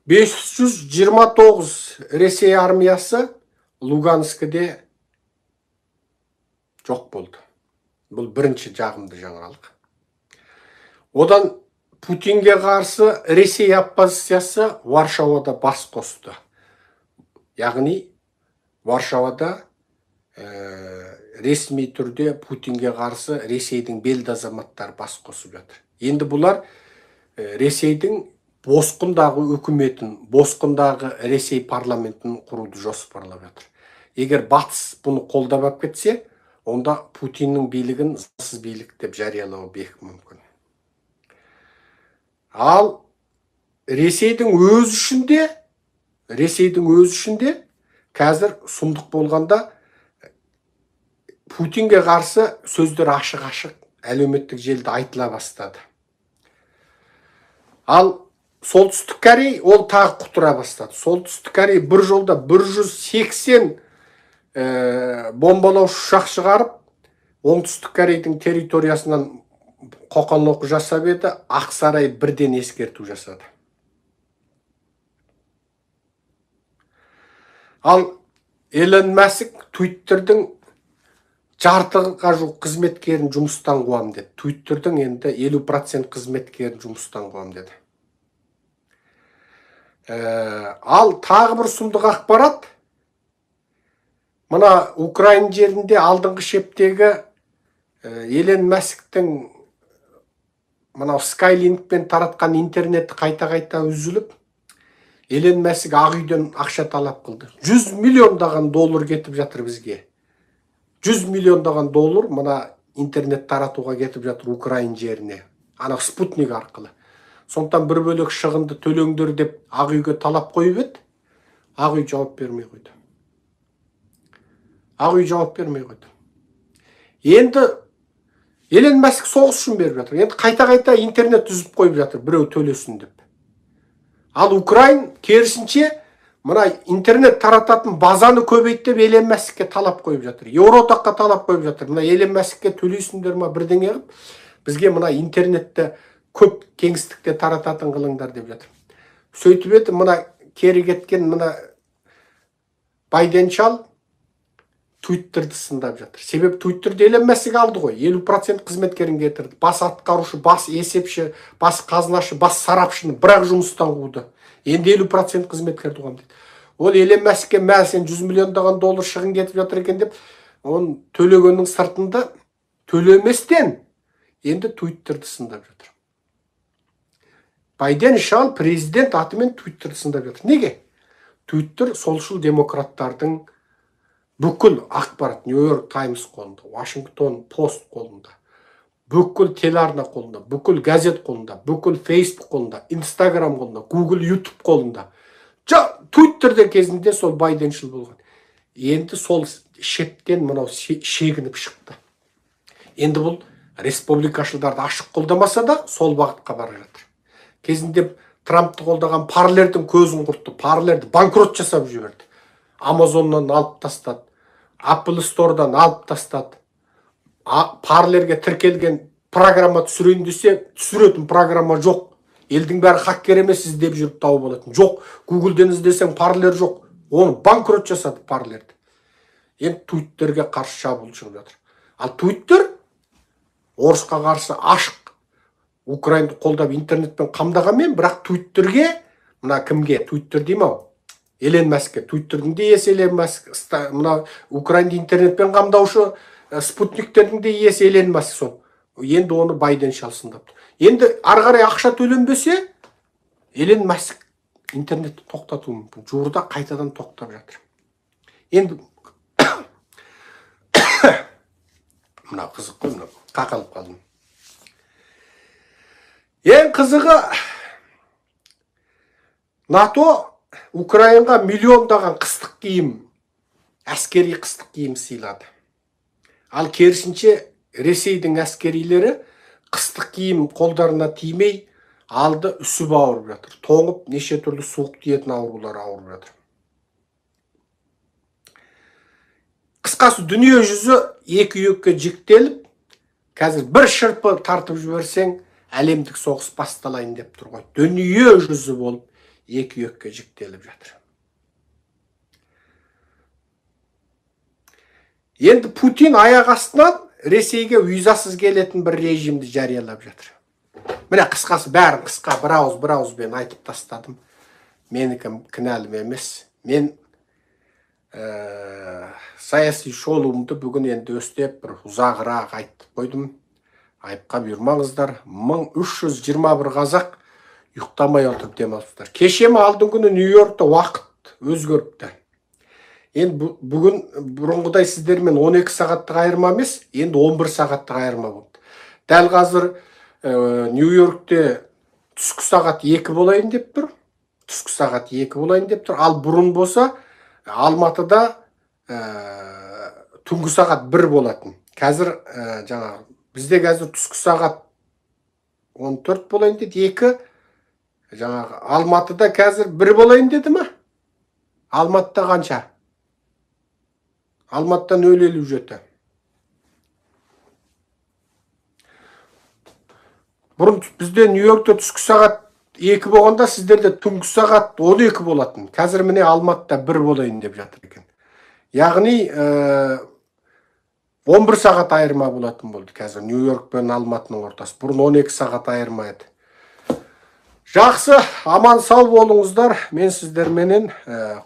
529 Ресей армиясы Луганскіде жоқ болды. Бұл бірінші жағымды жаңалық. Одан Путинге қарсы Ресей оппозициясы Варшавада бас қосты. Яғни Варшавада ресми түрде Путинге қарсы Ресейдің белді азаматтары бас қосып жатыр. Енді бұлар Ресейдің босқындағы үкіметін, босқындағы Ресей парламентін құруды жоспарлап жатыр. Егер батыс бұны қолдап алып кетсе, онда Путиннің билігін заңсыз билік деп жариялауы бек мүмкін. Ал Ресейдің өз ішінде қазір сұмдық болғанда Путинге қарсы сөздер ашық-ашық әлеуметтік желіде айтыла бастады. Ал Солтүстік Корей ол тағы құтыра бастады. Солтүстік Корей бір жолда 180 бомбалаушы ұшақ шығарып, оңтүстік Корейдің территориясынан қоқан-лоққы жасап еді, Ақсарай бірден ескерту жасады. Ал Элон Маск Твиттердің жартыға жуық қызметкерін жұмыстан қуам деді. Твиттердің енді 50% қызметкерін жұмыстан қуам деді. Ал тағы бір сұмдық ақпарат, мына Украин жерінде алдыңғы шептегі Элон Масктың мынау Skylink-пен таратқан интернетті қайта-қайта үзіліп, Элон Маск Ақ үйден ақша талап қылды. 100 миллиондаған доллар кетіп жатыр бізге. 100 миллиондаған доллар мына интернет таратуға кетіп жатыр Украин жеріне. Ана спутник арқылы. Сондықтан бір бөлек шығынды төлеңдер деп Ақ үйге талап қойып еді. Ақ үй жауап бермей қойды. Енді Элон Маск соғыс үшін беріп жатыр. Енді қайта-қайта интернет үзіп қойып жатыр, біреу төлесін деп. Ал Украин керісінше мына интернет тарататын базаны көбейтіп Элон Маскке талап қойып жатыр. Еуроодаққа талап қойып жатыр. Мына Элон Маскке төлейсіңдер ма бірдеңе қылып, бізге мына интернетті көп кеңістікте тарататын қылыңдар деп жатыр. Сөйтіп еді, мына кері кеткен мына Байден шал Твиттерді сындап жатыр. Себеп Твиттерді Элон Маск алды ғой, 50% қызметкерін кетірді. Бас атқарушы, бас есепші, бас қазынашы, бас сарапшыны бірақ жұмыстан қуды. Енді 50% қызметкерді қуам дейді. Ол Элон Маскке сен 100 миллиондаған доллар шығын кетіп жатыр екен деп, оның төлегеннің сыртында төлеместен енді Твиттерді сындап жатыр. Байден шал президент атымен Твиттерді сындап жатыр. Неге? Твиттер солшыл демократтардың бүкіл ақпарат, Нью-Йорк Таймс қолында, Вашингтон Пост қолында, бүкіл телеарна қолында, бүкіл газет қолында, бүкіл Facebook қолында, Instagram қолында, Google, YouTube қолында. Твиттерде кезінде сол Байденшіл болған. Енді сол шептен мынау шегініп шықты. Енді бұл республикашылдарды ашық қолдамаса да сол бағытқа бара жатыр. Кезінде Трампты қолдаған Парлердің көзін құртты. Парлерді банкрот жасап жіберді. Амазоннан алып тастады. Apple Store'дан алып тастады. Парлерге тіркелген программа түсірейін десе, түсіретін программа жоқ. Елдің бәрі хакер емес іздеп жүріп тауып алатын. Жоқ, Google'ден іздесең Парлер жоқ. Оны банкрот жасады Парлерді. Енді Твиттерге қарсы шабуыл шығып жатыр. Ал Твиттер орысқа қарсы ашық Украинды қолдап интернетпен қамдағанмен, бірақ Твиттерге, мына кімге? Твиттер дейм ау? Элон Маскке. Твиттердің де иесі Элон Маск, мына Украинды интернетпен қамдаушы спутниктердің де иесі Элон Маск сол. Енді оны Байден шал сындапты. Енді арғарай ақша төленбесе, Элон Маск интернетті тоқтатуы мүмкін. Жуырда қайтадан тоқтап жатыр. Енді мына қызық қой, мына қақалып қалдым. Ең қызығы, НАТО Украинға миллиондаған қыстық киім, әскери қыстық киім сыйлады. Ал керісінше Ресейдің әскерилері қыстық киім қолдарына тимей, алды үсіп ауырып жатыр. Тоңып, неше түрлі суық тиетін аурулар ауырып жатыр. Қысқасы дүние жүзі екі-екіге жіктеліп, қазір бір шырпы тартып жіберсең, әлемдік соғыс басталайын деп тұр ғой. Дүние жүзі болып 2-2'ye жіктеліп жатыр. Енді Путин аяқ астынан Ресейге визасыз келетін бір режимді жариялап жатыр. Міне қысқасы бәрін қысқа бір ауызбен айтып тастадым. Менікі кінәлім емес. Мен саяси шолуымды бүгін енді өстеп бір ұзағырақ айтып қойдым. Айыпқа бұйырмаңыздар. 1321 қазақ ұйықтамай отырып демалыпсыздар. Кешеме алдың күні Нью-Йоркта уақыт өзгеріпті. Енді бүгін бұрынғыдай сіздермен 12 сағаттық айырма емес, енді 11 сағаттық айырма болды. Дәл қазір Нью-Йоркте түскі сағат 2 болайын деп тұр. Түскі сағат 2 болайын деп тұр. Ал бұрын болса Алматыда түнгі сағат 1 болатын. Қазір жаңағы бізде қазір түскі сағат 14 болайын деді, 2. Жаңағы Алматыда қазір 1 болайын деді ма? Алматыда қанша? Алматыда 0:57. Бұрын бізде Нью-Йоркте түскі сағат 2 болғанда сіздерде түнгі сағат 12 болатын. Қазір міне Алматыда 1 болайын деп жатыр екен. Яғни 11 сағат айырма болатын болды қазір Нью-Йорк пен Алматының ортасы. Бұрын 12 сағат айырма еді. Жақсы, аман сау болыңыздар. Мен сіздерменен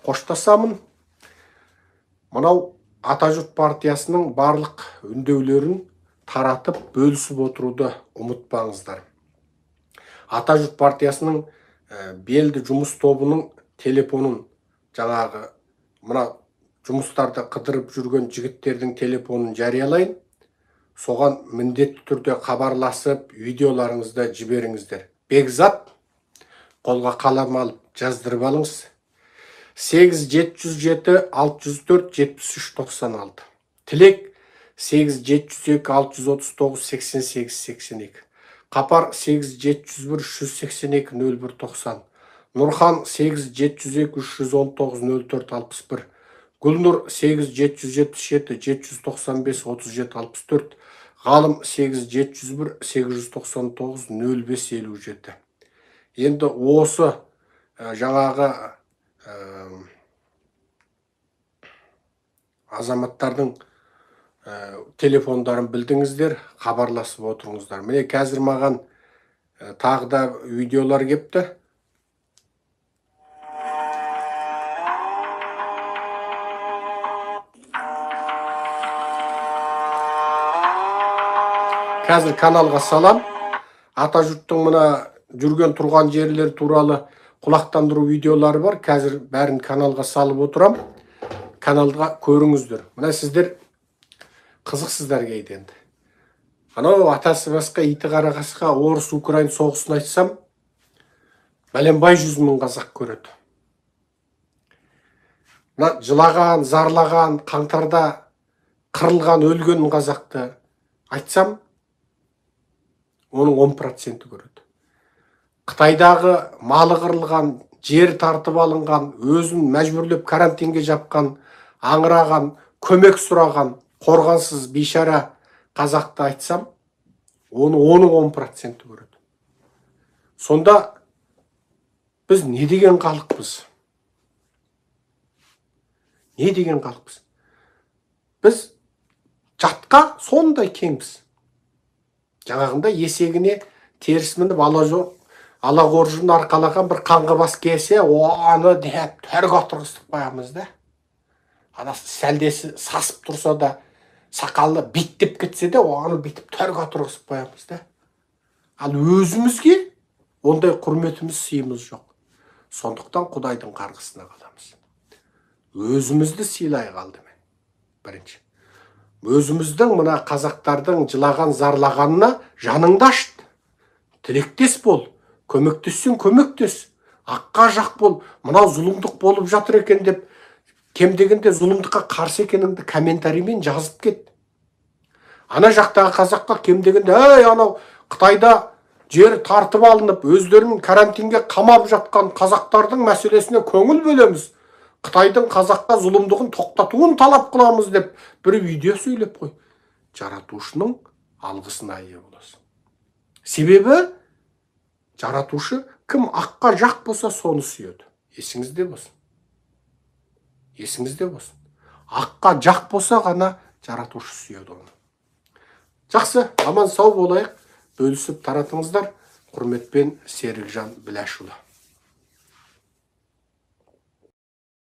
қоштасамын. Мынау Атажұрт партиясының барлық үндеулерін таратып бөлісіп отыруды ұмытпаңыздар. Атажұрт партиясының белді жұмыс тобының телефонын, жаңағы мына жұмыстарды қыдырып жүрген жігіттердің телефонын жариялайын. Соған міндетті түрде хабарласып, видеоларыңызды жіберіңіздер. Бекзат, қолға қалам алып жаздырып алыңыз. 8707 604 73 96. Тілек 8702 639 88 82. Қапар 8701 382 01 90. Нұрхан 8702 319 04 61. Гүлнұр 8777 795 37 64. Ғалым 8701 899 05 57. Енді осы жаңағы азаматтардың телефондарын білдіңіздер, хабарласып отырыңыздар. Міне қазір маған тағы да видеолар кепті. Қазір каналға салам. Атажұрттың мына жүрген тұрған жерлер туралы құлақтандыру видеолары бар. Қазір бәрін каналға салып отырам. Каналға көріңіздер. Мына сіздер қызықсыздар кейде енді. Анау атасы басқа, иті қара қасқа, орыс-украин соғысын айтсам, бәленбай 100 мың қазақ көреді. Мына жылаған, зарлаған, қаңтарда қырылған, өлген қазақты айтсам, оның 10% көреді. Қытайдағы малы қырылған, жер тартып алынған, өзін мәжбүрлеп карантинге жапқан, аңыраған, көмек сұраған, қорғансыз бейшара қазақты айтсам, оның 10% көреді. Сонда біз не деген халықпыз? Не деген халықпыз? Біз жатқа сондай кеңбіз. Жаңағында есегіне теріс мініп алақоржын арқалаған бір қаңғыбас келсе, оны деп төрге отырғызып қоямыз да. Ана сәлдесі сасып тұрса да, сақалы биттеп кетсе де, оны битіп төрге отырғызып қоямыз да. Ал өзімізге ондай құрметіміз, сыйымыз жоқ. Сондықтан Құдайдың қарғысына қаламыз. Өзімізді сыйлай қалды мен. Бірінші. Өзіміздің мына қазақтардың жылаған, зарлағанына жаныңды ашты. Тілектес бол, көмектессең көмектес. Аққа жақ бол, мынау зұлымдық болып жатыр екен деп, кем дегенде зұлымдыққа қарсы екеніңді комментариймен жазып кет. Ана жақтағы қазаққа кем дегенде, анау Қытайда жер тартып алынып, өздерін карантинге қамап жатқан қазақтардың мәселесіне көңіл бөлеміз. Қытайдың қазаққа зұлымдығын тоқтатуын талап қыламыз деп бір видео сөйлеп қой. Жаратушының алғысына ие боласың. Себебі жаратушы Кім аққа жақ болса, соны сүйеді. Есіңізде болсын. Есіңізде болсын. Аққа жақ болса ғана жаратушы сүйеді оны. Жақсы, аман сау болайық. Бөлісіп таратыңыздар. Құрметпен Серікжан Біләшұлы.